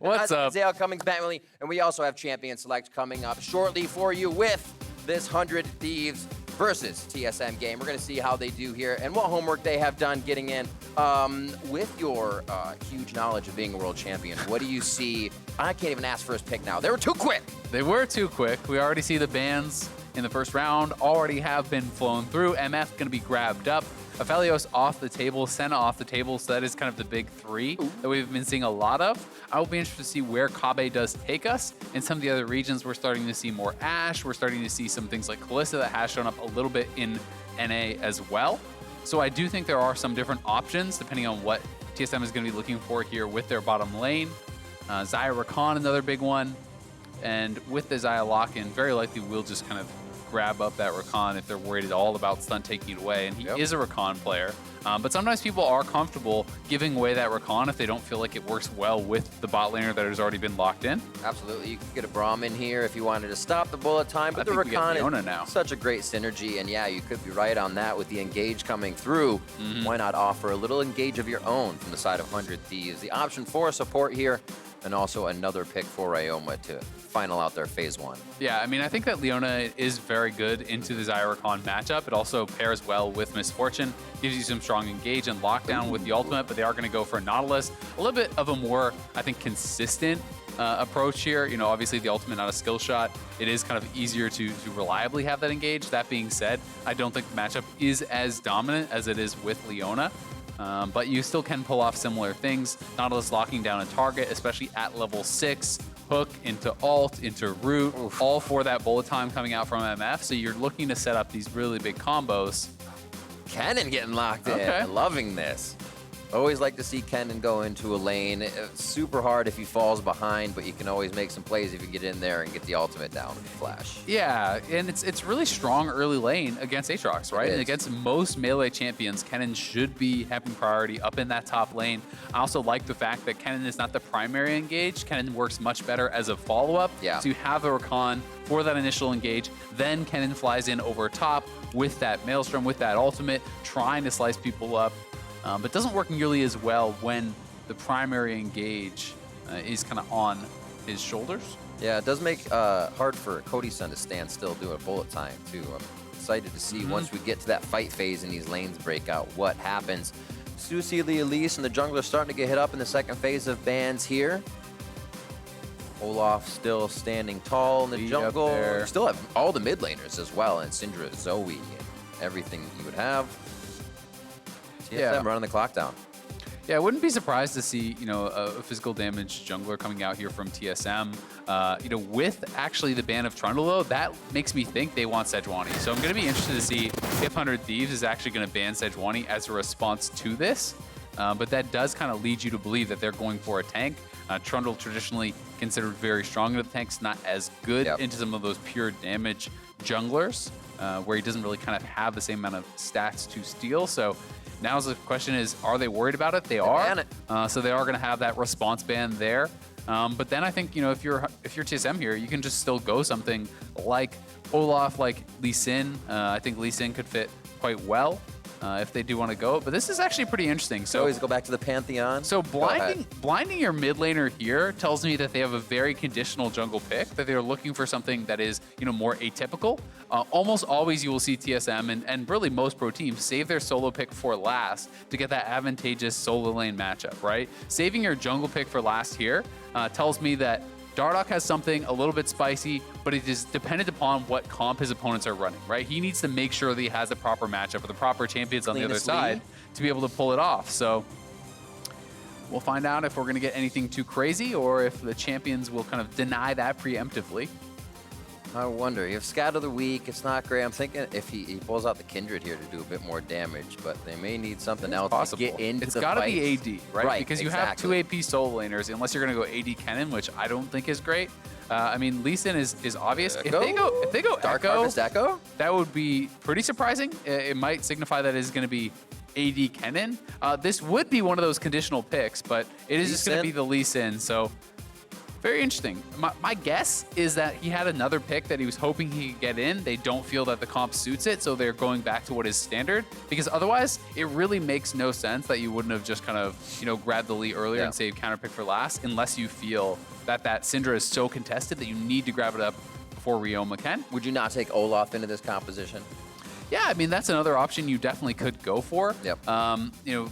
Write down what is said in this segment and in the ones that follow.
What's up? Zale Cummings, Bentley, and we also have Champion Select coming up shortly for you with this 100 Thieves versus TSM game. We're going to see how they do here and what homework they have done getting in. With your huge knowledge of being a world champion, what do you see? I can't even ask for his pick now. They were too quick. They were too quick. We already see the bans in the first round already have been flown through. MF going to be grabbed up. Aphelios off the table, Senna off the table, so that is kind of the big three that we've been seeing a lot of. I will be interested to see where Kobbe does take us. In some of the other regions, we're starting to see more Ashe. We're starting to see some things like Kalista that has shown up a little bit in NA as well. So I do think there are some different options depending on what TSM is going to be looking for here with their bottom lane. Xayah Rakan, another big one. And with the Xayah lock-in, very likely we'll just kind of grab up that Rakan if they're worried at all about Stunt taking it away. And he is a Rakan player. But sometimes people are comfortable giving away that Rakan if they don't feel like it works well with the bot laner that has already been locked in. Absolutely. You could get a Braum in here if you wanted to stop the bullet time, but the Rakan is now. Such a great synergy. And yeah, you could be right on that with the engage coming through. Why not offer a little engage of your own from the side of 100 Thieves? The option for support here, and also another pick for Ryoma to final out their phase one. Yeah, I mean, I think that Leona is very good into the Xayah Rakan matchup. It also pairs well with Misfortune, gives you some strong engage and lockdown with the ultimate, but they are going to go for Nautilus. A little bit of a more, I think, consistent approach here. You know, obviously the ultimate, not a skill shot. It is kind of easier to reliably have that engage. That being said, I don't think the matchup is as dominant as it is with Leona. But you still can pull off similar things. Nautilus locking down a target, especially at level 6. Hook into ult, into root, all for that bullet time coming out from MF. So you're looking to set up these really big combos. Kennen getting locked in. Loving this. Always like to see Kennen go into a lane. It's super hard if he falls behind, but you can always make some plays if you get in there and get the ultimate down with the flash. Yeah, and it's really strong early lane against Aatrox, right? And against most melee champions, Kennen should be having priority up in that top lane. I also like the fact that Kennen is not the primary engage. Kennen works much better as a follow-up. Yeah. So you have a Rakan for that initial engage, then Kennen flies in over top with that Maelstrom, with that ultimate, trying to slice people up. But doesn't work nearly as well when the primary engage is kind of on his shoulders. Yeah, it does make hard for Cody's son to stand still doing a bullet time, too. I'm excited to see once we get to that fight phase and these lanes break out, what happens. So see the Elise and the jungler starting to get hit up in the second phase of bans here. Olaf still standing tall in the jungle. You still have all the mid laners as well, and Syndra, Zoe, and everything you would have. TSM running the clock down. Yeah, I wouldn't be surprised to see, you know, a physical damage jungler coming out here from TSM. You know, with actually the ban of Trundle, though, that makes me think they want Sejuani. So I'm going to be interested to see if 100 Thieves is actually going to ban Sejuani as a response to this. But that does kind of lead you to believe that they're going for a tank. Trundle traditionally considered very strong into the tanks, not as good into some of those pure damage junglers, where he doesn't really kind of have the same amount of stats to steal. So now the question is, are they worried about it? They are. So they are going to have that response ban there. But then I think, you know, if you're TSM here, you can just still go something like Olaf, like Lee Sin. I think Lee Sin could fit quite well if they do want to go. But this is actually pretty interesting. So always go back to the Pantheon. So blinding your mid laner here tells me that they have a very conditional jungle pick, that they're looking for something that is, you know, more atypical. Almost always you will see TSM and really most pro teams save their solo pick for last to get that advantageous solo lane matchup, right? Saving your jungle pick for last here tells me that Dardoch has something a little bit spicy, but it is dependent upon what comp his opponents are running, right? He needs to make sure that he has the proper matchup with the proper champions on the other side to be able to pull it off. So we'll find out if we're going to get anything too crazy or if the champions will kind of deny that preemptively. I wonder. You have Scat of the Week. It's not great. I'm thinking if he pulls out the Kindred here to do a bit more damage, but they may need something else to get into the fight. It's got to be AD, right? Because you have two AP solo laners, unless you're going to go AD Kennen, which I don't think is great. I mean, Lee Sin is obvious. Echo? If they go Dark Harvest Echo, that would be pretty surprising. It might signify that it is going to be AD Kennen. This would be one of those conditional picks, but it is just going to be the Lee Sin. So Very interesting. My guess is that he had another pick that he was hoping he could get in. They don't feel that the comp suits it, so they're going back to what is standard. Because otherwise, it really makes no sense that you wouldn't have just kind of, grabbed the Lee earlier and saved counter pick for last, unless you feel that Syndra is so contested that you need to grab it up before Ryoma can. Would you not take Olaf into this composition? Yeah, I mean, that's another option you definitely could go for. Yep.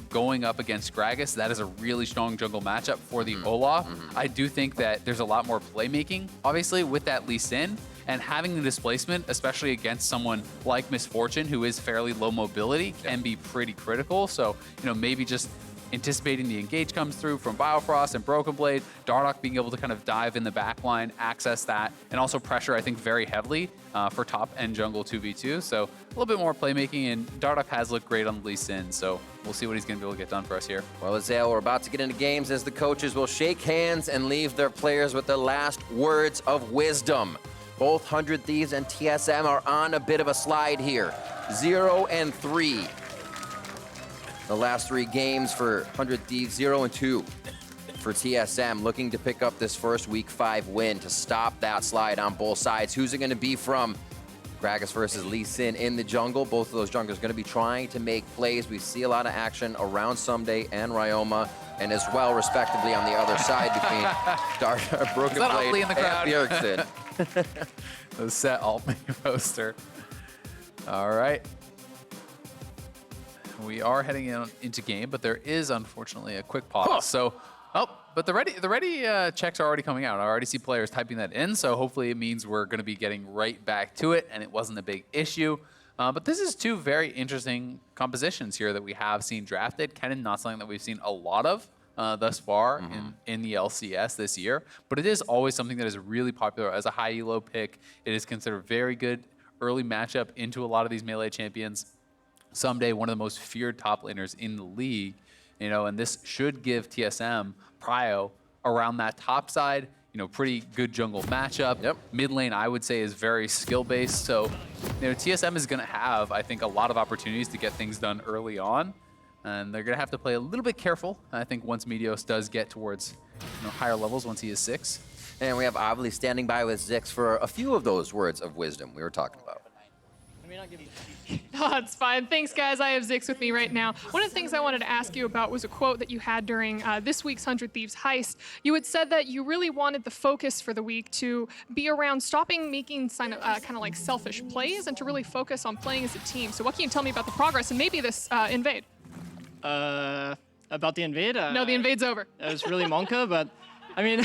Going up against Gragas, that is a really strong jungle matchup for the Olaf. I do think that there's a lot more playmaking, obviously, with that Lee Sin. And having the displacement, especially against someone like Misfortune, who is fairly low mobility, can be pretty critical. So, maybe just anticipating the engage comes through from Biofrost and Broken Blade, Dardoch being able to kind of dive in the back line, access that, and also pressure, I think, very heavily for top end jungle 2v2. So a little bit more playmaking, and Dardoch has looked great on Lee Sin, so we'll see what he's going to be able to get done for us here. Well, Azale, we're about to get into games as the coaches will shake hands and leave their players with the last words of wisdom. Both 100 Thieves and TSM are on a bit of a slide here. 0-3. The last 3 games for 100 Thieves, 0-2 for TSM, looking to pick up this first Week 5 win to stop that slide on both sides. Who's it going to be from? Gragas versus Lee Sin in the jungle. Both of those junglers going to be trying to make plays. We see a lot of action around Ssumday and Ryoma, and as well, respectively, on the other side between Dardoch, Broken Blade, in the crowd? and Bjergsen. The set alt main roster. All right. We are heading into game, but there is unfortunately a quick pause. So, but the ready checks are already coming out. I already see players typing that in, so hopefully it means we're going to be getting right back to it, and it wasn't a big issue. But this is 2 very interesting compositions here that we have seen drafted. Kennen, not something that we've seen a lot of thus far in the LCS this year, but it is always something that is really popular as a high elo pick. It is considered very good early matchup into a lot of these melee champions. Ssumday, one of the most feared top laners in the league, and this should give TSM prio around that top side, pretty good jungle matchup. Yep. Mid lane, I would say, is very skill-based. So, TSM is going to have, I think, a lot of opportunities to get things done early on, and they're going to have to play a little bit careful. I think once Meteos does get towards higher levels, once he is 6. And we have Avli standing by with Zix for a few of those words of wisdom we were talking about. Oh, it's fine. Thanks, guys. I have Zix with me right now. One of the things I wanted to ask you about was a quote that you had during this week's 100 Thieves heist. You had said that you really wanted the focus for the week to be around stopping making kind of like selfish plays and to really focus on playing as a team. So what can you tell me about the progress and maybe this invade? About the invade? No, the invade's over. It was really Monka, but I mean,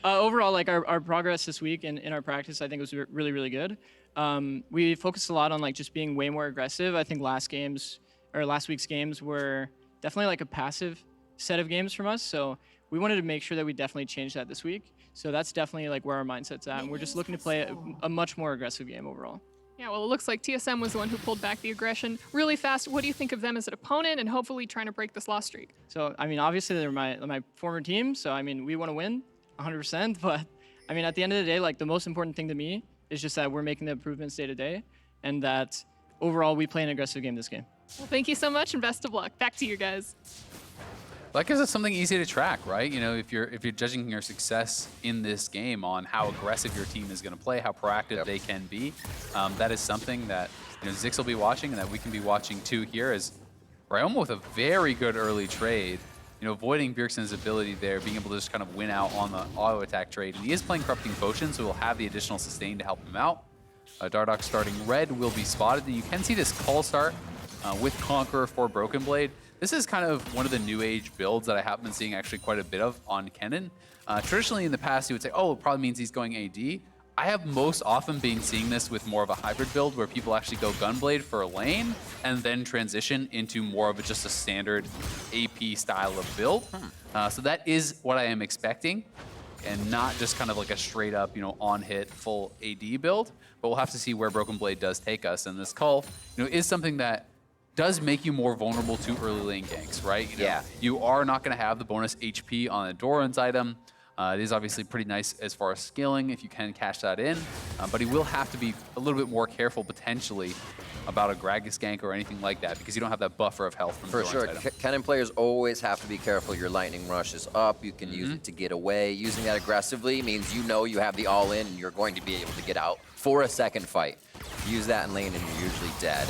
overall, like our progress this week in our practice, I think was really, really good. We focused a lot on like just being way more aggressive. I think last week's games were definitely like a passive set of games from us. So we wanted to make sure that we definitely changed that this week. So that's definitely like where our mindset's at. And we're just looking to play a much more aggressive game overall. Yeah, well, it looks like TSM was the one who pulled back the aggression really fast. What do you think of them as an opponent and hopefully trying to break this loss streak? So, I mean, obviously they're my former team. So, I mean, we want to win 100%. But, I mean, at the end of the day, like the most important thing to me is just that we're making the improvements day to day and that overall we play an aggressive game this game. Well, thank you so much and best of luck. Back to you guys. That gives us something easy to track, right? If you're judging your success in this game on how aggressive your team is going to play, how proactive they can be, that is something that Zix will be watching and that we can be watching too here as Ryoma with a very good early trade, avoiding Bjergsen's ability there, being able to just kind of win out on the auto attack trade. And he is playing Corrupting Potion, so he'll have the additional sustain to help him out. Dardoch starting red will be spotted, and you can see this call start with Conqueror for Broken Blade. This is kind of one of the new age builds that I have been seeing actually quite a bit of on Kennen. Traditionally in the past, you would say, oh, it probably means he's going AD. I have most often been seeing this with more of a hybrid build where people actually go Gunblade for a lane and then transition into more of just a standard AP style of build. So that is what I am expecting and not just kind of like a straight up, on hit full AD build, but we'll have to see where Broken Blade does take us. And this call, is something that does make you more vulnerable to early lane ganks, right? You are not going to have the bonus HP on a Doran's item. It is obviously pretty nice as far as scaling if you can cash that in, but he will have to be a little bit more careful potentially about a Gragas gank or anything like that because you don't have that buffer of health from For the sure. item. Cannon players always have to be careful. Your lightning rush is up. You can use it to get away. Using that aggressively means you know you have the all-in and you're going to be able to get out for a second fight. Use that in lane and you're usually dead.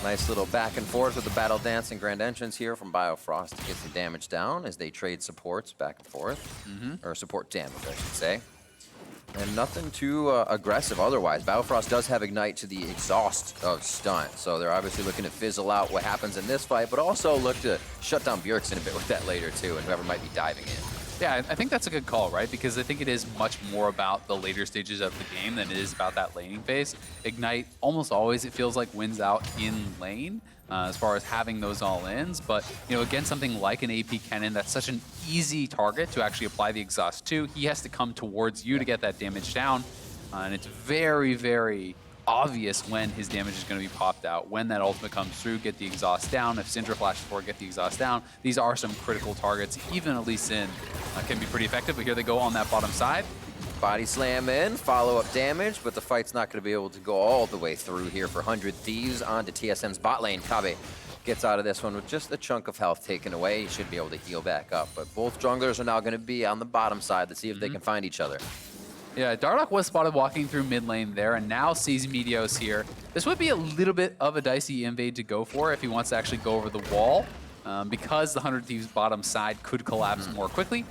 Nice little back and forth with the battle dance and grand entrance here from Biofrost to get some damage down as they trade supports back and forth. Or support damage, I should say. And nothing too aggressive otherwise. Biofrost does have Ignite to the exhaust of Stunt, so they're obviously looking to fizzle out what happens in this fight, but also look to shut down Bjergsen a bit with that later too, and whoever might be diving in. Yeah, I think that's a good call, right? Because I think it is much more about the later stages of the game than it is about that laning phase. Ignite, almost always, it feels like wins out in lane as far as having those all-ins. But, you know, against something like an AP Cannon, that's such an easy target to actually apply the exhaust to. He has to come towards you to get that damage down. And it's very, very obvious when his damage is going to be popped out. When that ultimate comes through, get the exhaust down. If Syndra flashes forward, get the exhaust down. These are some critical targets. Even at least Sin can be pretty effective, but here they go on that bottom side. Body slam in, follow-up damage, but the fight's not going to be able to go all the way through here for 100 Thieves onto TSM's bot lane. Kobbe gets out of this one with just a chunk of health taken away. He should be able to heal back up, but both junglers are now going to be on the bottom side to see if they can find each other. Yeah, Dardoch was spotted walking through mid lane there and now sees Meteos here. This would be a little bit of a dicey invade to go for if he wants to actually go over the wall because the 100 Thieves bottom side could collapse more quickly.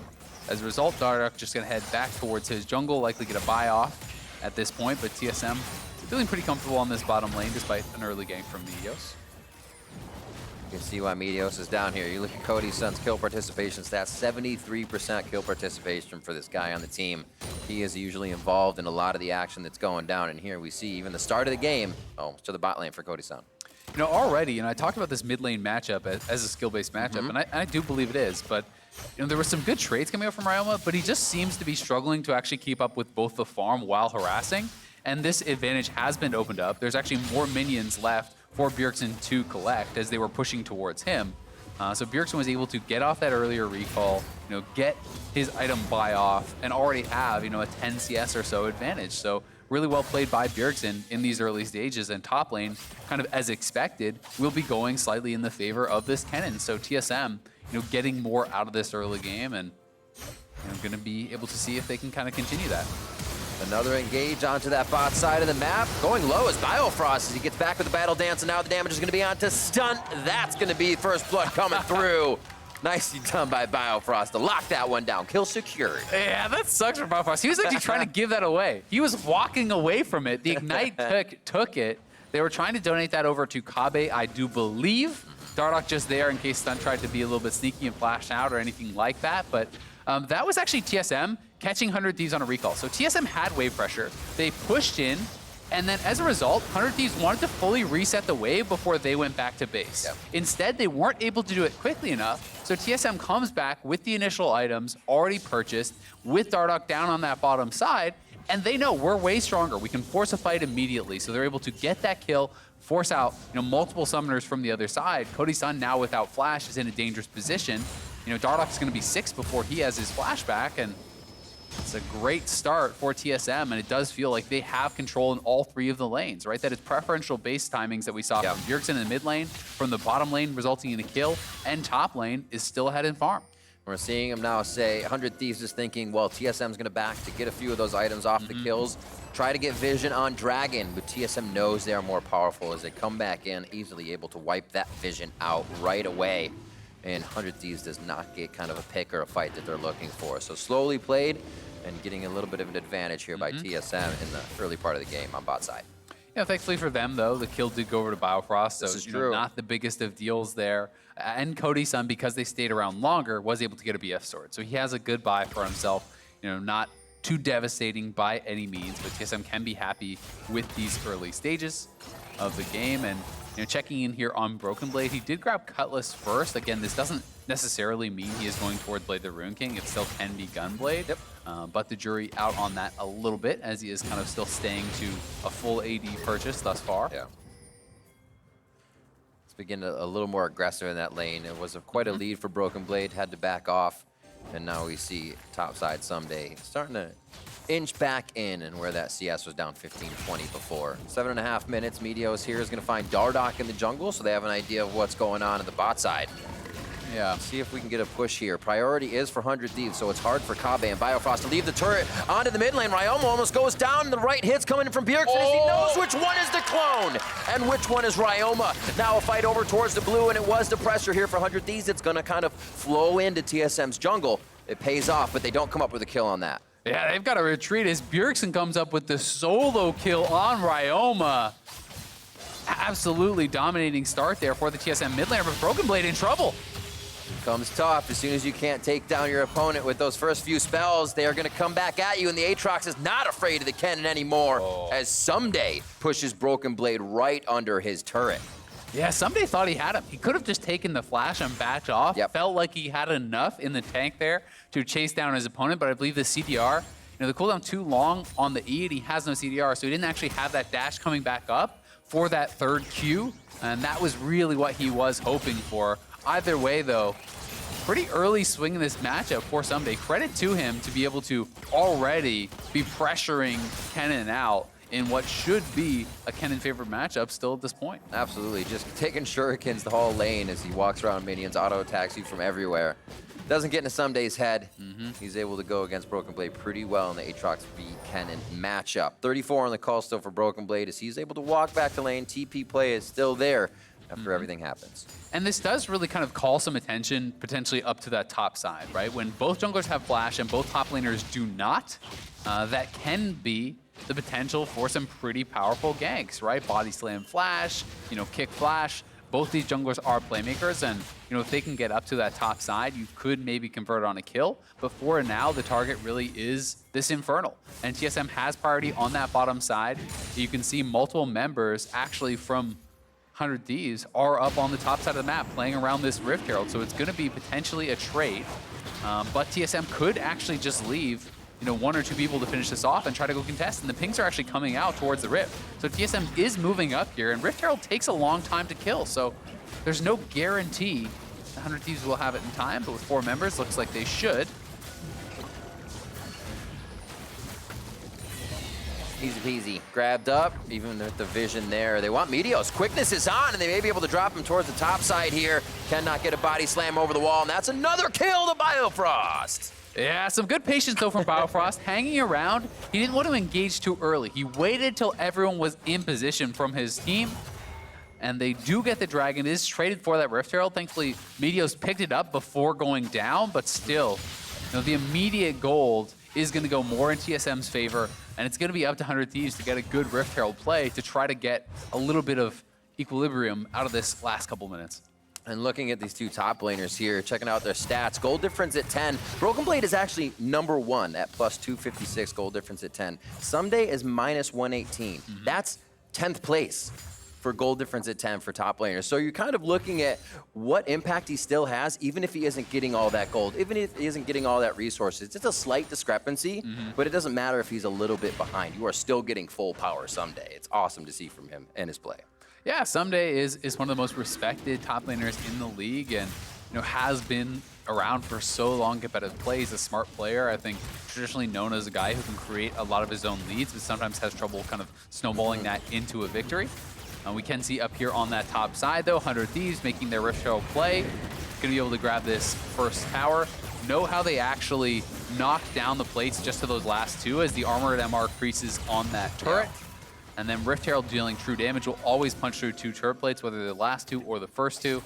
As a result, Dardoch just going to head back towards his jungle, likely get a buy off at this point, but TSM feeling pretty comfortable on this bottom lane despite an early gank from Meteos. You can see why Meteos is down here. You look at Cody's son's kill participation stats, 73% kill participation for this guy on the team. He is usually involved in a lot of the action that's going down, and here we see even the start of the game, to the bot lane for Cody's son. You know, already, I talked about this mid lane matchup as a skill-based matchup, and I do believe it is, but you know, there were some good trades coming out from Ryoma, but he just seems to be struggling to actually keep up with both the farm while harassing, and this advantage has been opened up. There's actually more minions left for Bjergsen to collect as they were pushing towards him. So Bjergsen was able to get off that earlier recall, you know, get his item buy off, and already have, you know, a 10 CS or so advantage. So really well played by Bjergsen in these early stages, and top lane, kind of as expected, will be going slightly in the favor of this Cannon. So TSM, you know, getting more out of this early game, and you know, going to be able to see if they can kind of continue that. Another engage onto that bot side of the map. Going low is Biofrost as he gets back with the battle dance, and now the damage is going to be onto Stunt. That's going to be first blood coming through. Nicely done by Biofrost to lock that one down. Kill secured. Yeah, that sucks for Biofrost. He was actually trying to give that away. He was walking away from it. The Ignite took it. They were trying to donate that over to Kobbe, I do believe. Dardoch just there in case Stunt tried to be a little bit sneaky and flash out or anything like that. But that was actually TSM catching 100 Thieves on a recall. So TSM had wave pressure. They pushed in, and then as a result, 100 Thieves wanted to fully reset the wave before they went back to base. Yep. Instead, they weren't able to do it quickly enough, so TSM comes back with the initial items already purchased, with Dardoch down on that bottom side, and they know we're way stronger. We can force a fight immediately, so they're able to get that kill, force out, you know, multiple summoners from the other side. Cody's son now without flash is in a dangerous position. You know, Dardoch's going to be 6 before he has his flashback, and it's a great start for TSM, and it does feel like they have control in all 3 of the lanes, right? That is preferential base timings that we saw from Bjergsen in the mid lane, from the bottom lane resulting in a kill, and top lane is still ahead in farm. We're seeing him now say 100 Thieves is thinking, well, TSM's going to back to get a few of those items off the kills, try to get vision on Dragon, but TSM knows they are more powerful as they come back in, easily able to wipe that vision out right away. And 100 Thieves does not get kind of a pick or a fight that they're looking for. So slowly played and getting a little bit of an advantage here by TSM in the early part of the game on bot side. Yeah, thankfully for them, though, the kill did go over to Biofrost, so This is you know, true. not the biggest of deals there. And Cody's son, because they stayed around longer, was able to get a BF sword. So he has a good buy for himself. You know, not too devastating by any means, but TSM can be happy with these early stages of the game. And you know, checking in here on Broken Blade, he did grab Cutlass first. Again, this doesn't necessarily mean he is going toward Blade the Rune King. It still can be Gunblade. Yep. But the jury out on that a little bit, as he is kind of still staying to a full AD purchase thus far. Yeah. Let's begin a little more aggressive in that lane. It was quite a lead for Broken Blade, had to back off. And now we see topside Ssumday starting to inch back in, and where that CS was down 15-20 before. 7.5 minutes, Meteos here is going to find Dardoch in the jungle, so they have an idea of what's going on the bot side. Yeah. See if we can get a push here. Priority is for 100 Thieves, so it's hard for Kobbe and Biofrost to leave the turret onto the mid lane. Ryoma almost goes down. The right hit's coming in from Bjergsen as he knows which one is the clone and which one is Ryoma. Now a fight over towards the blue, and it was the pressure here for 100 Thieves. It's going to kind of flow into TSM's jungle. It pays off, but they don't come up with a kill on that. Yeah, they've got to retreat as Bjergsen comes up with the solo kill on Ryoma. Absolutely dominating start there for the TSM mid laner, but Broken Blade in trouble. Comes tough. As soon as you can't take down your opponent with those first few spells, they are going to come back at you, and the Aatrox is not afraid of the cannon anymore, as Ssumday pushes Broken Blade right under his turret. Yeah, Ssumday thought he had him. He could have just taken the flash and backed off. Yep. Felt like he had enough in the tank there to chase down his opponent, but I believe the CDR, the cooldown too long on the E, and he has no CDR, so he didn't actually have that dash coming back up for that third Q, and that was really what he was hoping for. Either way, though, pretty early swing in this matchup for Ssumday. Credit to him to be able to already be pressuring Kennen out in what should be a Kennen-favored matchup still at this point. Absolutely, just taking shurikens the whole lane as he walks around minions, auto-attacks you from everywhere. Doesn't get into Ssumday's head. He's able to go against Broken Blade pretty well in the Aatrox v Kennen matchup. 34 on the call still for Broken Blade as he's able to walk back to lane. TP play is still there after everything happens. And this does really kind of call some attention potentially up to that top side, right? When both junglers have flash and both top laners do not, that can be the potential for some pretty powerful ganks, right? Body slam flash, kick flash. Both these junglers are playmakers, and if they can get up to that top side, you could maybe convert on a kill. But for now, the target really is this Infernal. And TSM has priority on that bottom side. You can see multiple members actually from 100 Thieves are up on the top side of the map playing around this Rift Herald. So it's going to be potentially a trade. But TSM could actually just leave one or two people to finish this off and try to go contest. And the pings are actually coming out towards the Rift. So TSM is moving up here, and Rift Herald takes a long time to kill. So there's no guarantee the 100 Thieves will have it in time, but with 4 members, looks like they should. Easy peasy. Grabbed up, even with the vision there. They want Meteos. Quickness is on, and they may be able to drop him towards the top side here. Cannot get a body slam over the wall, and that's another kill to Biofrost. Yeah, some good patience though from Biofrost, hanging around. He didn't want to engage too early. He waited till everyone was in position from his team, and they do get the dragon. It is traded for that Rift Herald. Thankfully, Meteos picked it up before going down, but still, the immediate gold is going to go more in TSM's favor, and it's going to be up to 100 Thieves to get a good Rift Herald play to try to get a little bit of equilibrium out of this last couple minutes. And looking at these two top laners here, checking out their stats, gold difference at 10. Broken Blade is actually #1 at plus 256 gold difference at 10. Ssumday is minus 118. That's 10th place for gold difference at 10 for top laners. So you're kind of looking at what impact he still has, even if he isn't getting all that gold, even if he isn't getting all that resources. It's a slight discrepancy, but it doesn't matter if he's a little bit behind. You are still getting full power Ssumday. It's awesome to see from him and his play. Yeah, Ssumday is one of the most respected top laners in the league, and has been around for so long. Competitive play. He's a smart player. I think traditionally known as a guy who can create a lot of his own leads, but sometimes has trouble kind of snowballing that into a victory. We can see up here on that top side though, 100 Thieves making their Rift Herald play. Gonna be able to grab this first tower. Know how they actually knock down the plates just to those last two as the armored MR creases on that turret. And then Rift Herald dealing true damage will always punch through 2 turret plates, whether they're the last 2 or the first 2.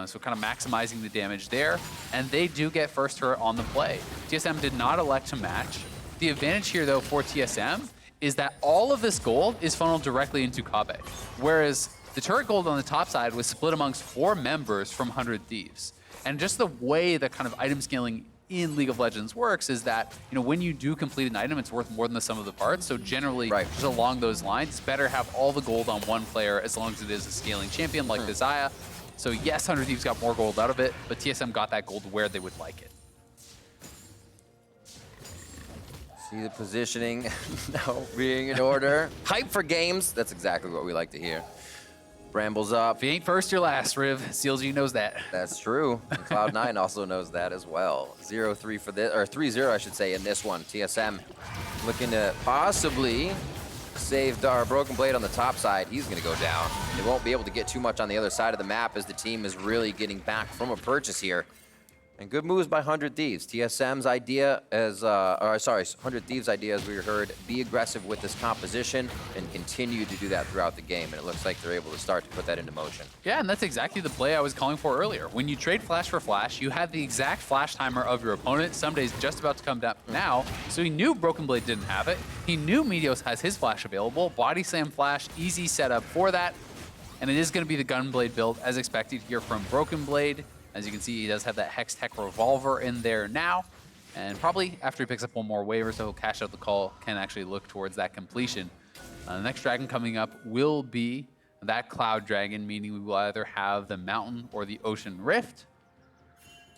So kind of maximizing the damage there. And they do get first turret on the play. TSM did not elect to match. The advantage here, though, for TSM is that all of this gold is funneled directly into Kobbe. Whereas the turret gold on the top side was split amongst 4 members from 100 Thieves. And just the way that kind of item scaling in League of Legends works is that, when you do complete an item, it's worth more than the sum of the parts. So generally, just along those lines, it's better have all the gold on one player as long as it is a scaling champion like the Xayah. So yes, 100 Thieves got more gold out of it, but TSM got that gold where they would like it. See the positioning now being in order. Hype for games. That's exactly what we like to hear. Brambles up. If you ain't first, you're last, Riv. CLG knows that. That's true. And Cloud9 also knows that as well. 0-3 for this, or 3-0, I should say, in this one. TSM looking to possibly save our Broken Blade on the top side. He's going to go down. They won't be able to get too much on the other side of the map as the team is really getting back from a purchase here. And good moves by 100 Thieves. TSM's idea as, 100 Thieves' idea, as we heard, be aggressive with this composition and continue to do that throughout the game. And it looks like they're able to start to put that into motion. Yeah, and that's exactly the play I was calling for earlier. When you trade flash for flash, you had the exact flash timer of your opponent. Ssumday's just about to come down now, so he knew Broken Blade didn't have it. He knew Meteos has his flash available. Body slam flash, easy setup for that. And it is going to be the Gunblade build as expected here from Broken Blade. As you can see, he does have that Hex Tech Revolver in there now. And probably after he picks up one more wave or so, he'll cash out the call, can actually look towards that completion. The next dragon coming up will be that Cloud Dragon, meaning we will either have the Mountain or the Ocean Rift.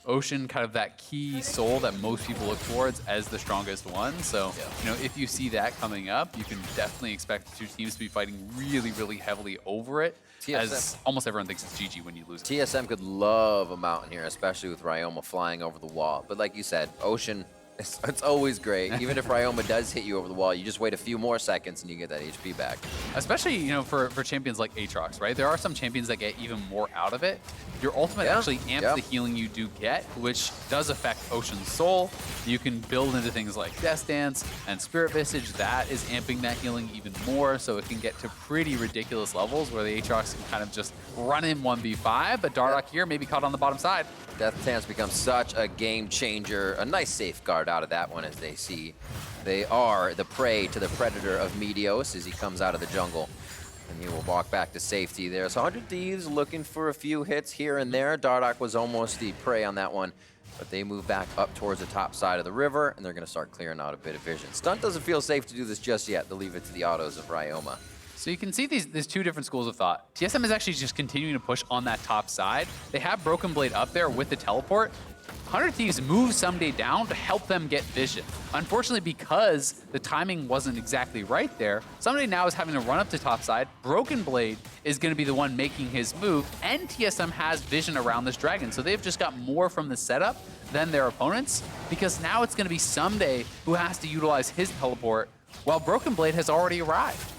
Ocean, kind of that key soul that most people look towards as the strongest one. So, you know, if you see that coming up, you can definitely expect the two teams to be fighting really, really heavily over it. TSM. As almost everyone thinks it's GG when you lose it. TSM could love a mountain here, especially with Ryoma flying over the wall. But like you said, Ocean, it's always great. Even if Ryoma does hit you over the wall, you just wait a few more seconds and you get that HP back. Especially, you know, for champions like Aatrox, right? There are some champions that get even more out of it. Your ultimate actually amps the healing you do get, which does affect Ocean's Soul. You can build into things like Death Dance and Spirit Visage. That is amping that healing even more, so it can get to pretty ridiculous levels where the Aatrox can kind of just run in 1v5, but Dardoch here may be caught on the bottom side. Death Dance becomes such a game changer. A nice safeguard out of that one as they see they are the prey to the predator of Meteos as he comes out of the jungle. And he will walk back to safety there. So 100 Thieves looking for a few hits here and there. Dardoch was almost the prey on that one, but they move back up towards the top side of the river, and they're going to start clearing out a bit of vision. Stunt doesn't feel safe to do this just yet. They'll leave it to the autos of Ryoma. So you can see these two different schools of thought. TSM is actually just continuing to push on that top side. They have Broken Blade up there with the teleport. 100 Thieves move Ssumday down to help them get vision. Unfortunately, because the timing wasn't exactly right there, Ssumday now is having to run up to top side. Broken Blade is going to be the one making his move, and TSM has vision around this dragon. So they've just got more from the setup than their opponents, because now it's going to be Ssumday who has to utilize his teleport while Broken Blade has already arrived.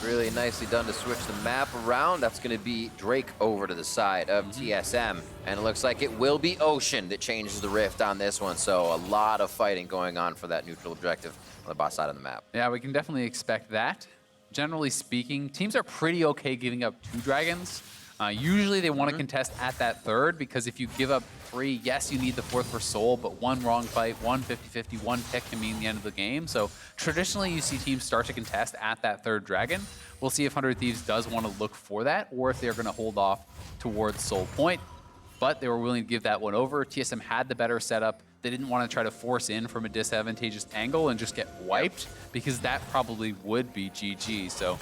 Really nicely done to switch the map around. That's going to be Drake over to the side of TSM. And it looks like it will be Ocean that changes the rift on this one. So a lot of fighting going on for that neutral objective on the bot side of the map. Yeah, we can definitely expect that. Generally speaking, teams are pretty okay giving up 2 dragons. Usually they want to contest at that third, because if you give up 3, yes, you need the 4th for soul, but one wrong fight, one 50-50, one pick can mean the end of the game. So traditionally you see teams start to contest at that 3rd dragon. We'll see if 100 Thieves does want to look for that, or if they're going to hold off towards Soul Point. But they were willing to give that one over. TSM had the better setup. They didn't want to try to force in from a disadvantageous angle and just get wiped, because that probably would be GG. So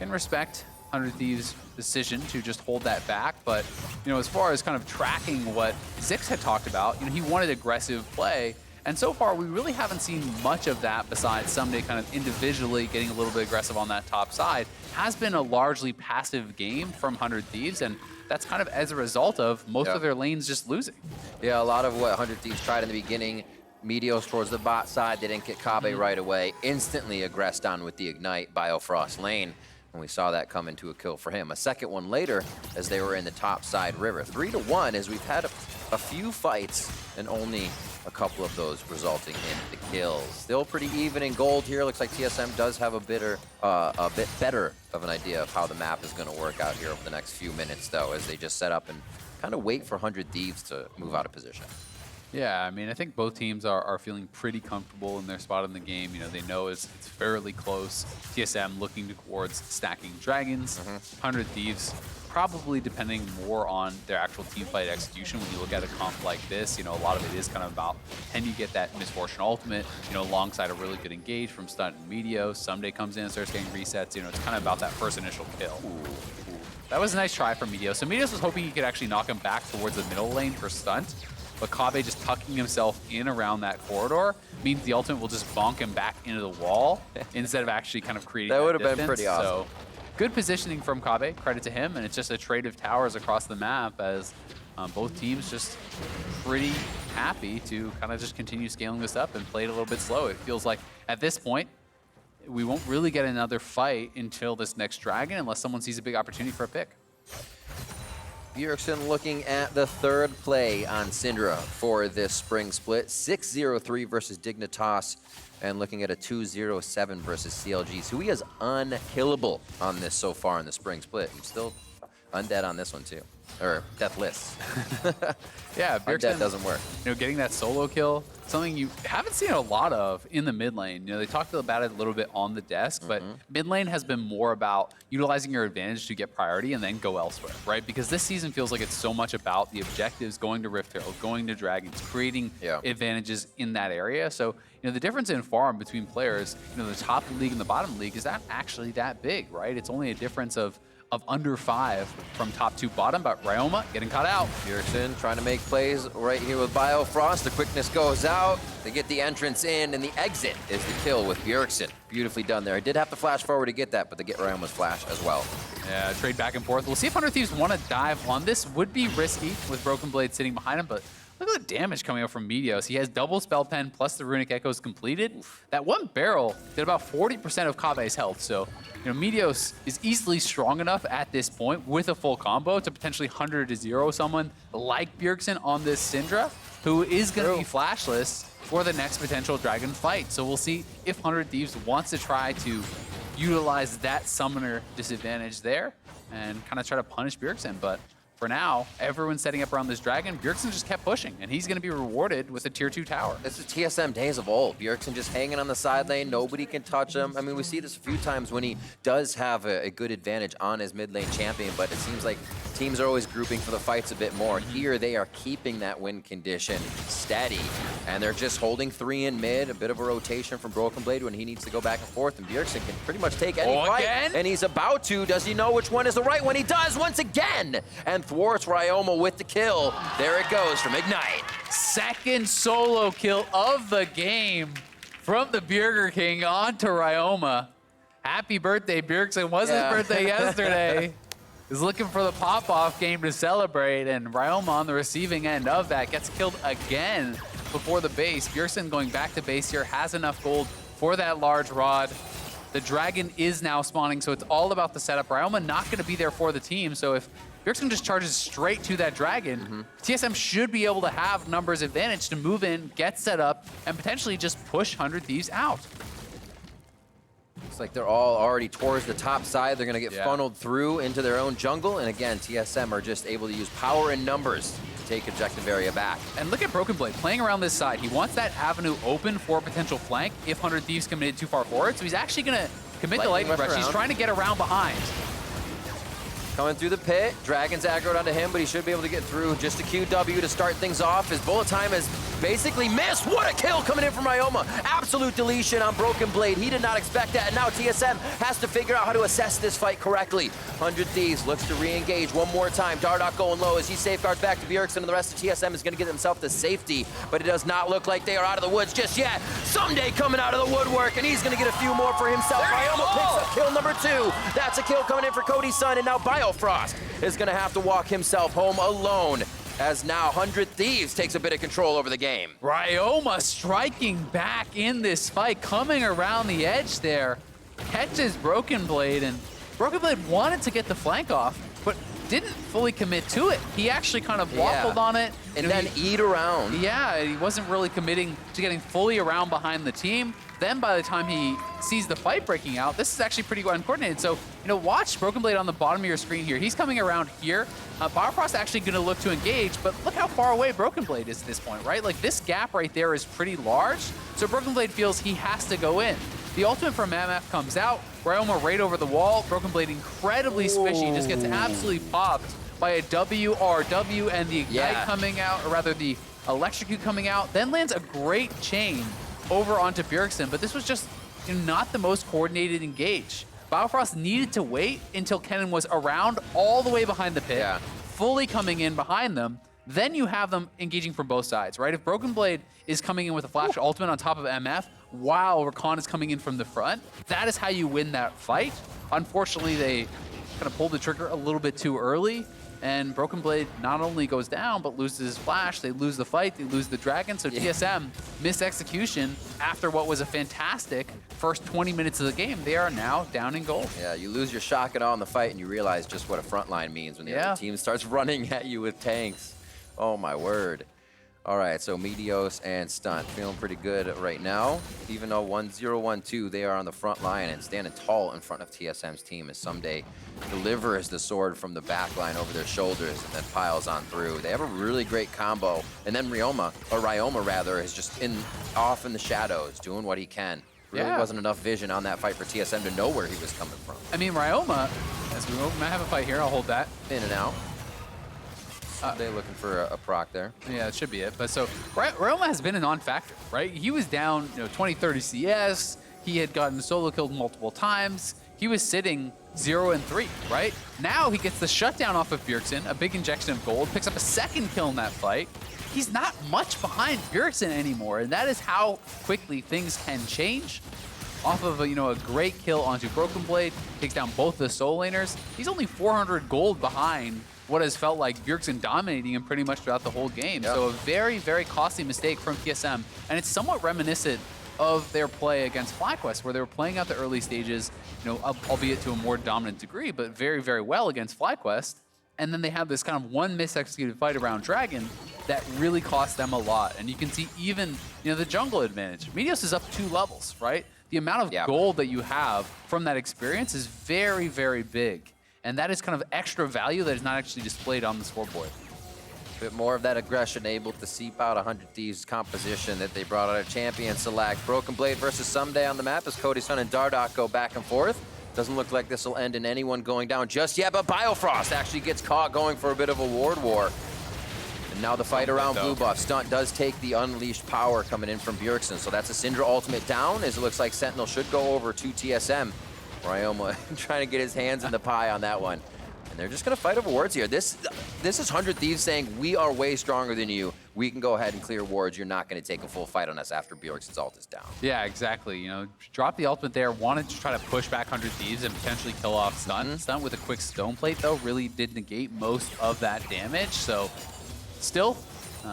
in respect 100 Thieves' decision to just hold that back. But, you know, as far as kind of tracking what Zix had talked about, you know, he wanted aggressive play. And so far, we really haven't seen much of that besides Ssumday kind of individually getting a little bit aggressive on that top side. Has been a largely passive game from 100 Thieves, and that's kind of as a result of most of their lanes just losing. Yeah, a lot of what 100 Thieves tried in the beginning, Meteos towards the bot side, they didn't get Kobbe right away. Instantly aggressed on with the Ignite Biofrost lane. And we saw that come into a kill for him. A second one later as they were in the top side river. 3-1 as we've had a few fights and only a couple of those resulting in the kills. Still pretty even in gold here. Looks like TSM does have a bit better of an idea of how the map is going to work out here over the next few minutes, though, as they just set up and kind of wait for 100 Thieves to move out of position. Yeah, I mean, I think both teams are feeling pretty comfortable in their spot in the game. You know, they know it's fairly close. TSM looking towards stacking dragons. 100 Thieves probably depending more on their actual team fight execution. When you look at a comp like this, you know, a lot of it is kind of about, can you get that Misfortune ultimate, you know, alongside a really good engage from Stunt and Meteos. Ssumday comes in and starts getting resets. You know, it's kind of about that first initial kill. That was a nice try from Meteos. So Meteos was hoping he could actually knock him back towards the middle lane for Stunt. But Kobbe just tucking himself in around that corridor means the ultimate will just bonk him back into the wall instead of actually kind of creating that would have distance. been pretty awesome. So good positioning from Kobbe, credit to him, and it's just a trade of towers across the map as both teams just pretty happy to kind of just continue scaling this up and play it a little bit slow. It feels like at this point, we won't really get another fight until this next dragon unless someone sees a big opportunity for a pick. Bjergsen looking at the third play on Syndra for this spring split. 6-0-3 versus Dignitas, and looking at a 2-0-7 versus CLG. So he is unkillable on this so far in the spring split. I'm still undead on this one too. Or deathless. Yeah, Bjergsen, undead doesn't work. You know, getting that solo kill, something you haven't seen a lot of in the mid lane. You know, they talked about it a little bit on the desk, but mid lane has been more about utilizing your advantage to get priority and then go elsewhere, right? Because this season feels like it's so much about the objectives, going to Rift Herald, going to Dragons, creating advantages in that area. So, you know, the difference in farm between players, you know, the top league and the bottom league is not actually that big, right? It's only a difference of under 5 from top to bottom, but Ryoma getting caught out. Bjergsen trying to make plays right here with Biofrost. The quickness goes out. They get the entrance in, and the exit is the kill with Bjergsen. Beautifully done there. I did have to flash forward to get that, but they get Ryoma's flash as well. Yeah, trade back and forth. We'll see if 100 Thieves want to dive on this. Would be risky with Broken Blade sitting behind him, but look at the damage coming out from Meteos. He has double Spell Pen plus the Runic Echoes completed. That one barrel did about 40% of Kobbe's health, so you know, Meteos is easily strong enough at this point with a full combo to potentially 100-0 someone like Bjergsen on this Syndra, who is going to be flashless for the next potential Dragon fight. So we'll see if 100 Thieves wants to try to utilize that summoner disadvantage there and kind of try to punish Bjergsen, but for now, everyone's setting up around this dragon. Bjergsen just kept pushing, and he's going to be rewarded with a tier 2 tower. This is TSM days of old. Bjergsen just hanging on the side lane. Nobody can touch him. I mean, we see this a few times when he does have a good advantage on his mid lane champion, but it seems like teams are always grouping for the fights a bit more. Here, they are keeping that win condition steady, and they're just holding 3 in mid. A bit of a rotation from Broken Blade when he needs to go back and forth, and Bjergsen can pretty much take any fight. Again? And he's about to. Does he know which one is the right one? He does once again, and thwarts Ryoma with the kill. There it goes from Ignite. Second solo kill of the game from the Burger King onto Ryoma. Happy birthday, Bjergsen. Was his birthday yesterday. He's looking for the pop-off game to celebrate, and Ryoma on the receiving end of that gets killed again before the base. Bjergsen going back to base here, has enough gold for that large rod. The dragon is now spawning, so it's all about the setup. Ryoma not going to be there for the team, so if Bjergsen just charges straight to that dragon, TSM should be able to have numbers advantage to move in, get set up, and potentially just push 100 Thieves out. Looks like they're all already towards the top side. They're going to get funneled through into their own jungle, and again, TSM are just able to use power and numbers to take objective area back. And look at Broken Blade playing around this side. He wants that avenue open for a potential flank if 100 Thieves committed too far forward, so he's actually going to commit the Lightning Rush. He's trying to get around behind. Coming through the pit, Dragon's aggroed onto him, but he should be able to get through. Just a QW to start things off. His bullet time is basically missed. What a kill coming in from Ryoma. Absolute deletion on Broken Blade. He did not expect that, and now TSM has to figure out how to assess this fight correctly. 100 Thieves looks to re-engage one more time. Dardoch going low as he safeguards back to Bjergsen, and the rest of TSM is going to get himself to safety, but it does not look like they are out of the woods just yet. Ssumday coming out of the woodwork, and he's going to get a few more for himself. Ryoma picks up kill number 2. That's a kill coming in for Cody's son, and now Biofrost is going to have to walk himself home alone, as now 100 Thieves takes a bit of control over the game. Ryoma striking back in this fight, coming around the edge there, catches Broken Blade, and Broken Blade wanted to get the flank off, but didn't fully commit to it. He actually kind of waffled on it. And then eat around. Yeah, he wasn't really committing to getting fully around behind the team. Then by the time he sees the fight breaking out, this is actually pretty uncoordinated. So, you know, watch Broken Blade on the bottom of your screen here. He's coming around here. Biofrost actually going to look to engage, but look how far away Broken Blade is at this point, right? Like, this gap right there is pretty large. So Broken Blade feels he has to go in. The ultimate from MF comes out. Ryoma right over the wall. Broken Blade incredibly squishy, just gets absolutely popped by a WRW and the Ignite coming out, or rather the Electrocute coming out. Then lands a great chain over onto Bjergsen, but this was just not the most coordinated engage. Biofrost needed to wait until Kennen was around all the way behind the pit, fully coming in behind them. Then you have them engaging from both sides, right? If Broken Blade is coming in with a flash ultimate on top of MF, while Rakan is coming in from the front, that is how you win that fight. Unfortunately, they kind of pulled the trigger a little bit too early, and Broken Blade not only goes down, but loses his flash. They lose the fight, they lose the dragon. So TSM missed execution after what was a fantastic first 20 minutes of the game. They are now down in gold. Yeah, you lose your shotgun on the fight and you realize just what a front line means when the other team starts running at you with tanks. Oh my word. All right, so Meteos and Stunt feeling pretty good right now. Even though 1-0-1-2, they are on the front line and standing tall in front of TSM's team as Ssumday delivers the sword from the back line over their shoulders and then piles on through. They have a really great combo. And then Ryoma is just off in the shadows, doing what he can. Really wasn't enough vision on that fight for TSM to know where he was coming from. I mean, Ryoma, as we might have a fight here, I'll hold that. In and out. They're looking for a proc there. Yeah, that should be it. But so Ryoma has been a non-factor, right? He was down 20, 30 CS. He had gotten solo killed multiple times. He was sitting 0-3, right? Now he gets the shutdown off of Bjergsen, a big injection of gold, picks up a second kill in that fight. He's not much behind Bjergsen anymore, and that is how quickly things can change. Off of a great kill onto Broken Blade, takes down both the soul laners. He's only 400 gold behind what has felt like Bjergsen dominating him pretty much throughout the whole game. Yep. So a very, very costly mistake from TSM, and it's somewhat reminiscent of their play against FlyQuest, where they were playing out the early stages, albeit to a more dominant degree, but very, very well against FlyQuest. And then they have this kind of one mis-executed fight around Dragon that really cost them a lot. And you can see even, the jungle advantage. Meteos is up 2 levels, right? The amount of gold that you have from that experience is very, very big. And that is kind of extra value that is not actually displayed on the scoreboard. A bit more of that aggression able to seep out 100 Thieves composition that they brought out of Champion Select. Broken Blade versus Ssumday on the map as Cody, Stunt, and Dardoch go back and forth. Doesn't look like this will end in anyone going down just yet, but Biofrost actually gets caught going for a bit of a ward war. And now the fight around blue buff. Stunt does take the unleashed power coming in from Bjergsen, so that's a Syndra ultimate down, as it looks like Sentinel should go over to TSM. Ryoma trying to get his hands in the pie on that one. And they're just going to fight over wards here. This is 100 Thieves saying, we are way stronger than you. We can go ahead and clear wards. You're not going to take a full fight on us after Bjergsen's ult is down. Yeah, exactly. Drop the ultimate there. Wanted to try to push back 100 Thieves and potentially kill off Stunt. Stunt with a quick stone plate, though, really did negate most of that damage. So still,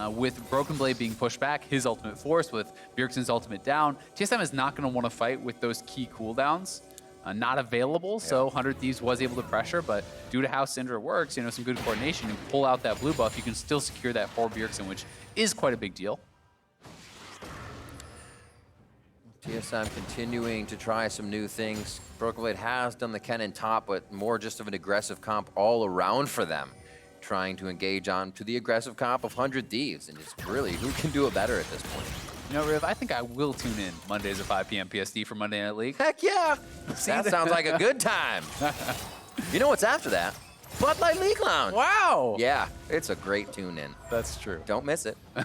with Broken Blade being pushed back, his ultimate force, with Bjergsen's ultimate down, TSM is not going to want to fight with those key cooldowns. Not available, so 100 Thieves was able to pressure, but due to how Syndra works, some good coordination, you pull out that blue buff, you can still secure that for Bjergsen, which is quite a big deal. TSM continuing to try some new things. Broken Blade has done the cannon top, but more just of an aggressive comp all around for them. Trying to engage on to the aggressive comp of 100 Thieves, and it's really, who can do it better at this point? Riv, I think I will tune in Mondays at 5 p.m. PST for Monday Night League. Heck yeah! That sounds like a good time. You know what's after that? Bud Light League Lounge. Wow! Yeah, it's a great tune-in. That's true. Don't miss it. All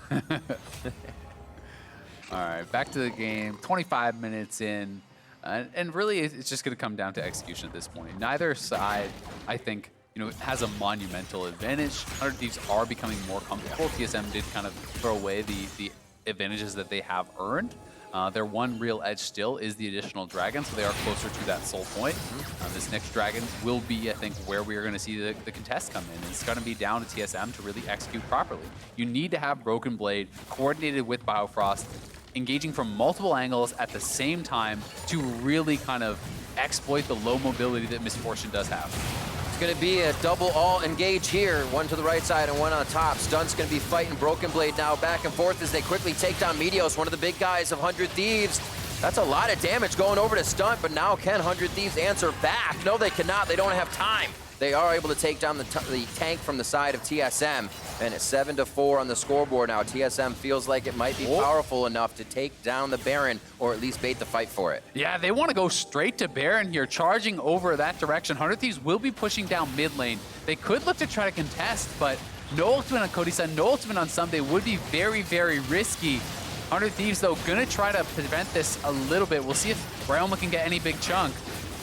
right, back to the game. 25 minutes in. And really, it's just going to come down to execution at this point. Neither side, I think, has a monumental advantage. 100 Thieves are becoming more comfortable. TSM did kind of throw away the advantages that they have earned. Their one real edge still is the additional dragon, so they are closer to that soul point. This next dragon will be, I think, where we are going to see the contest come in. It's going to be down to TSM to really execute properly. You need to have Broken Blade coordinated with Biofrost, engaging from multiple angles at the same time to really kind of exploit the low mobility that Misfortune does have. Going to be a double all engage here. One to the right side and one on top. Stunt's going to be fighting Broken Blade now back and forth as they quickly take down Meteos, one of the big guys of 100 Thieves. That's a lot of damage going over to Stunt, but now can 100 Thieves answer back? No, they cannot. They don't have time. They are able to take down the tank from the side of TSM, and it's 7-4 on the scoreboard now. TSM feels like it might be powerful enough to take down the Baron, or at least bait the fight for it. Yeah, they want to go straight to Baron here, charging over that direction. 100 Thieves will be pushing down mid lane. They could look to try to contest, but no ultimate on Cody, no ultimate on Ssumday would be very, very risky. 100 Thieves, though, going to try to prevent this a little bit. We'll see if Ryoma can get any big chunk.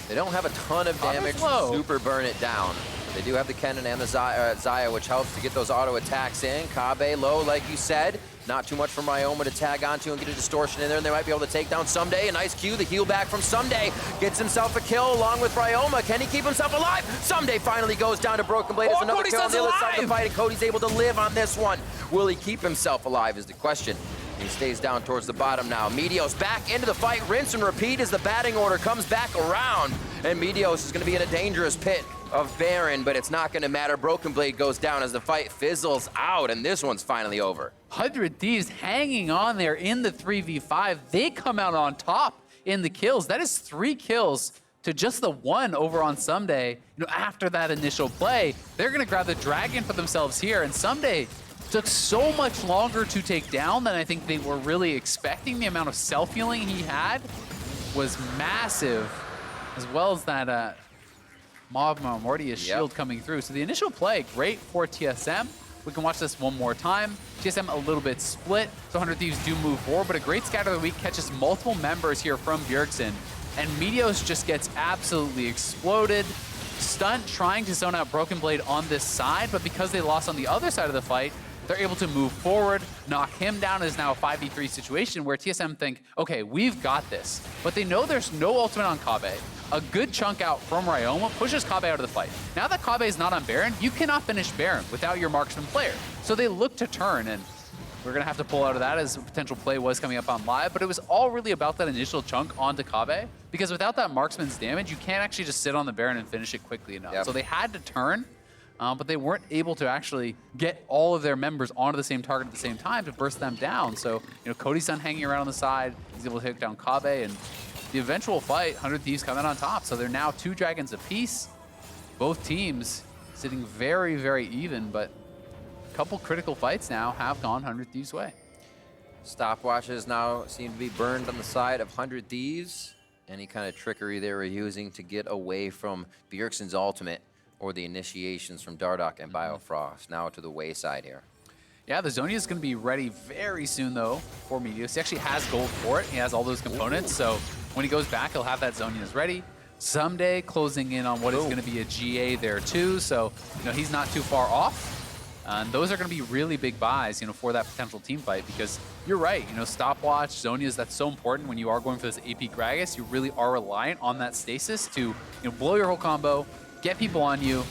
They don't have a ton of damage to super burn it down. They do have the Kennen and the Zaya, which helps to get those auto attacks in. Kobbe low, like you said. Not too much from Ryoma to tag onto and get a distortion in there, and they might be able to take down Ssumday. A nice Q, the heal back from Ssumday. Gets himself a kill along with Ryoma. Can he keep himself alive? Ssumday finally goes down to Broken Blade. There's another kill on the other side of the fight, and Cody's able to live on this one. Will he keep himself alive is the question. He stays down towards the bottom now. Meteos back into the fight. Rinse and repeat as the batting order comes back around. And Meteos is going to be in a dangerous pit of Baron, but it's not going to matter. Broken Blade goes down as the fight fizzles out, and this one's finally over. 100 Thieves hanging on there in the 3v5. They come out on top in the kills. That is 3 kills to just the 1 over on Ssumday. You know, after that initial play, they're going to grab the dragon for themselves here, and Ssumday took so much longer to take down than I think they were really expecting. The amount of self-healing he had was massive, as well as that Mob Mortius shield coming through. So the initial play, great for TSM. We can watch this one more time. TSM a little bit split, so 100 Thieves do move forward, but a great scatter of the week catches multiple members here from Bjergsen, and Meteos just gets absolutely exploded. Stunt trying to zone out Broken Blade on this side, but because they lost on the other side of the fight, they're able to move forward, knock him down. Is now a 5v3 situation where TSM think, okay, we've got this. But they know there's no ultimate on Kobbe. A good chunk out from Ryoma pushes Kobbe out of the fight. Now that Kobbe is not on Baron, you cannot finish Baron without your marksman player. So they look to turn, and we're gonna have to pull out of that as a potential play was coming up on live, but it was all really about that initial chunk onto Kobbe, because without that marksman's damage, you can't actually just sit on the Baron and finish it quickly enough. So they had to turn, but they weren't able to actually get all of their members onto the same target at the same time to burst them down. So, you know, Cody's son hanging around on the side, he's able to take down Kobbe, and the eventual fight, 100 Thieves come out on top. So they're now 2 dragons apiece. Both teams sitting very, very even, but a couple critical fights now have gone 100 Thieves' way. Stopwatches now seem to be burned on the side of 100 Thieves. Any kind of trickery they were using to get away from Bjergsen's ultimate or the initiations from Dardoch and Biofrost now to the wayside here. Yeah, the Zhonya is going to be ready very soon, though, for Meteos. He actually has gold for it. He has all those components, so when he goes back, he'll have that Zhonya's ready. Ssumday closing in on what is going to be a GA there, too, so you know he's not too far off. And those are going to be really big buys, you know, for that potential team fight, because you're right, you know, stopwatch, Zhonya's, that's so important when you are going for this AP Gragas. You really are reliant on that stasis to, you know, blow your whole combo, get people on you,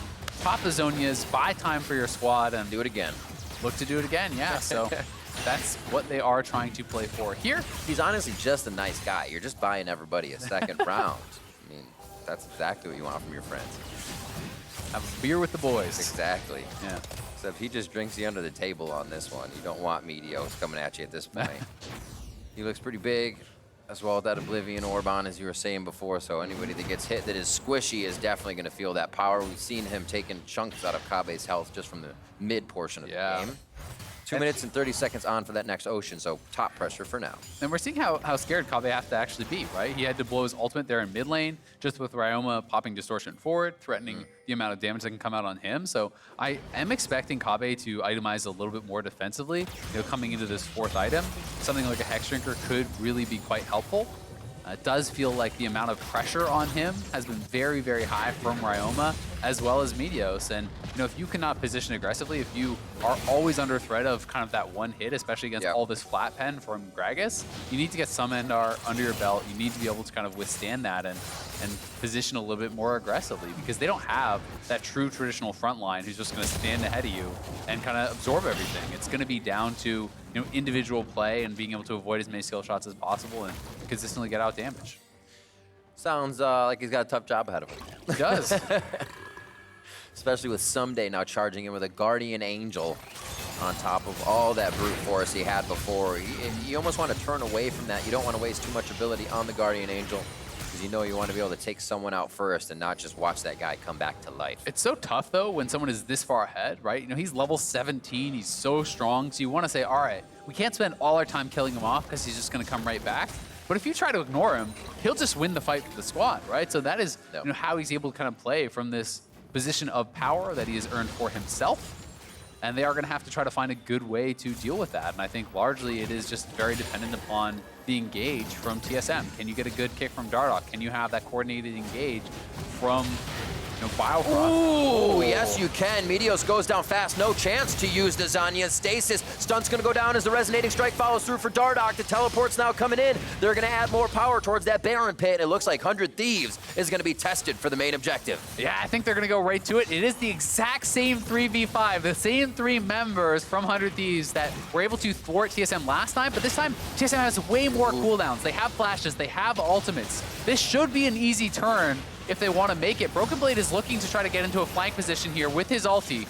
pop the Zhonyas, buy time for your squad, and do it again. Look to do it again, yeah. So that's what they are trying to play for here. He's honestly just a nice guy. You're just buying everybody a second round. I mean, that's exactly what you want from your friends. Have a beer with the boys. Exactly. Yeah. Except he just drinks you under the table on this one. You don't want Meteos coming at you at this point. He looks pretty big, as well as that Oblivion Orb on, as you were saying before, so anybody that gets hit that is squishy is definitely going to feel that power. We've seen him taking chunks out of Kobbe's health just from the mid portion of the game. 2 minutes and 30 seconds on for that next Ocean, so top pressure for now. And we're seeing how scared Kobbe has to actually be, right? He had to blow his ultimate there in mid lane, just with Ryoma popping distortion forward, threatening the amount of damage that can come out on him. So I am expecting Kobbe to itemize a little bit more defensively, you know, coming into this 4th item. Something like a Hex Drinker could really be quite helpful. It does feel like the amount of pressure on him has been very, very high from Ryoma, as well as Meteos. And you know, if you cannot position aggressively, if you are always under threat of kind of that one hit, especially against all this flat pen from Gragas, you need to get some Endar under your belt. You need to be able to kind of withstand that and position a little bit more aggressively, because they don't have that true traditional front line who's just going to stand ahead of you and kind of absorb everything. It's going to be down to, you know, individual play and being able to avoid as many skill shots as possible and consistently get out damage. Sounds like he's got a tough job ahead of him. He does. Especially with Ssumday now charging in with a Guardian Angel on top of all that brute force he had before. You almost want to turn away from that. You don't want to waste too much ability on the Guardian Angel, because you know you want to be able to take someone out first and not just watch that guy come back to life. It's so tough, though, when someone is this far ahead, right? You know, he's level 17. He's so strong. So you want to say, all right, we can't spend all our time killing him off because he's just going to come right back. But if you try to ignore him, he'll just win the fight with the squad, right? So that is you know, how he's able to kind of play from this position of power that he has earned for himself. And they are going to have to try to find a good way to deal with that. And I think largely it is just very dependent upon the engage from TSM. Can you get a good kick from Dardoch? Can you have that coordinated engage from Biofrost. Oh, yes, you can. Meteos goes down fast. No chance to use the Zanya's stasis. Stunt's going to go down as the resonating strike follows through for Dardoch. The teleport's now coming in. They're going to add more power towards that Baron pit. It looks like 100 Thieves is going to be tested for the main objective. Yeah, I think they're going to go right to it. It is the exact same 3v5, the same 3 members from 100 Thieves that were able to thwart TSM last time, but this time TSM has way more cooldowns. They have flashes, they have ultimates. This should be an easy turn if they want to make it. Broken Blade is looking to try to get into a flank position here with his ulti.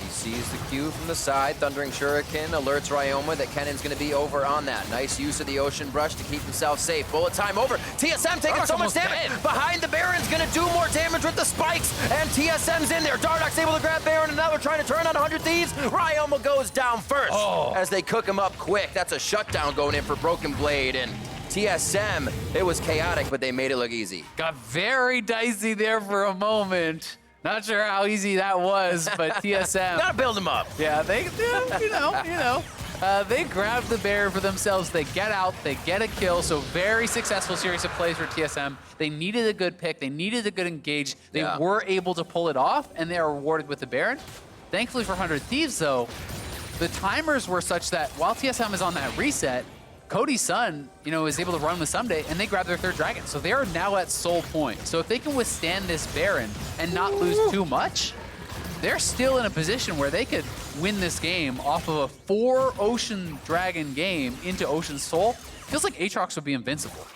He sees the Q from the side. Thundering Shuriken alerts Ryoma that Kennan's going to be over on that. Nice use of the Ocean Brush to keep himself safe. Bullet time over. TSM taking so much damage. Behind the Baron's going to do more damage with the spikes. And TSM's in there. Dardoch's able to grab Baron, and now they're trying to turn on 100 Thieves. Ryoma goes down first as they cook him up quick. That's a shutdown going in for Broken Blade. And TSM, it was chaotic, but they made it look easy. Got very dicey there for a moment. Not sure how easy that was, but TSM. Gotta build him up. Yeah, they grab the Baron for themselves. They get out, they get a kill. So very successful series of plays for TSM. They needed a good pick. They needed a good engage. They were able to pull it off, and they are rewarded with the Baron. Thankfully for 100 Thieves, though, the timers were such that while TSM is on that reset, Cody's son, is able to run with Ssumday, and they grab their 3rd dragon. So they are now at soul point. So if they can withstand this Baron and not lose too much, they're still in a position where they could win this game off of a 4 Ocean Dragon game into Ocean Soul. Feels like Aatrox would be invincible.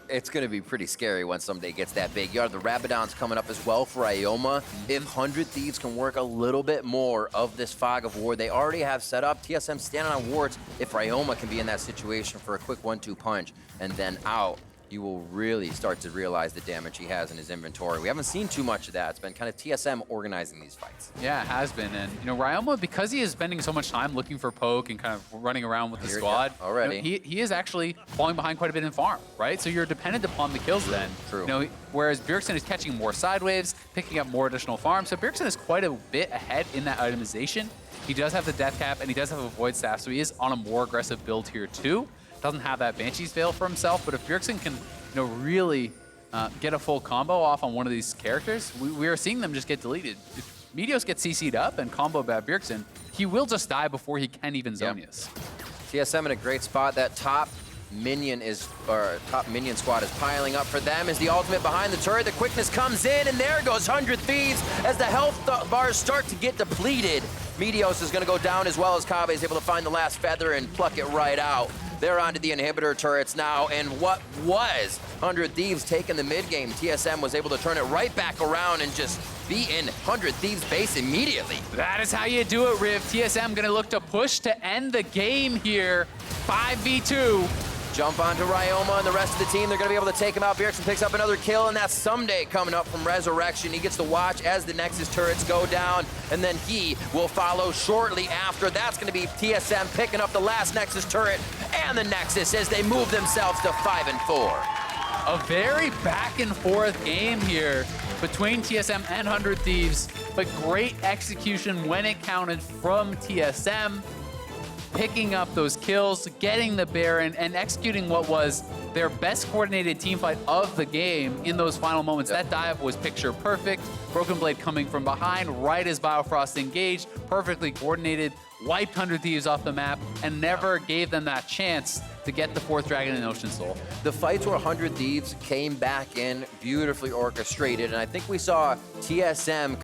It's going to be pretty scary when Ssumday gets that big. You have the Rabadons coming up as well for Ryoma. If 100 Thieves can work a little bit more of this fog of war they already have set up, TSM standing on wards. If Ryoma can be in that situation for a quick 1-2 punch and then out, you will really start to realize the damage he has in his inventory. We haven't seen too much of that. It's been kind of TSM organizing these fights. Yeah, it has been. And, Ryoma, because he is spending so much time looking for poke and kind of running around with the squad, already. He is actually falling behind quite a bit in farm, right? So you're dependent upon the kills then. True. Whereas Bjergsen is catching more side waves, picking up more additional farm. So Bjergsen is quite a bit ahead in that itemization. He does have the death cap and he does have a void staff, so he is on a more aggressive build here too. Doesn't have that Banshee's Veil for himself, but if Bjergsen can really get a full combo off on one of these characters, we are seeing them just get deleted. If Meteos gets CC'd up and combo by Bjergsen, he will just die before he can even Zonius. TSM in a great spot. That top minion squad is piling up for them as the ultimate behind the turret. The quickness comes in, and there goes 100 Thieves as the health bars start to get depleted. Meteos is going to go down as well as Kobbe is able to find the last feather and pluck it right out. They're onto the inhibitor turrets now, and what was 100 Thieves taking the mid game, TSM was able to turn it right back around and just be in 100 Thieves base immediately. That is how you do it, Riv. TSM gonna look to push to end the game here. 5v2. Jump onto Ryoma and the rest of the team. They're going to be able to take him out. Bjergsen picks up another kill, and that's Ssumday coming up from Resurrection. He gets to watch as the Nexus turrets go down, and then he will follow shortly after. That's going to be TSM picking up the last Nexus turret and the Nexus as they move themselves to 5-4. A very back and forth game here between TSM and 100 Thieves, but great execution when it counted from TSM. Picking up those kills, getting the Baron, and executing what was their best coordinated team fight of the game in those final moments. That dive was picture perfect. Broken Blade coming from behind right as Biofrost engaged, perfectly coordinated, wiped 100 Thieves off the map, and never gave them that chance to get the 4th Dragon in Ocean Soul. The fights where 100 Thieves came back in, beautifully orchestrated, and I think we saw TSM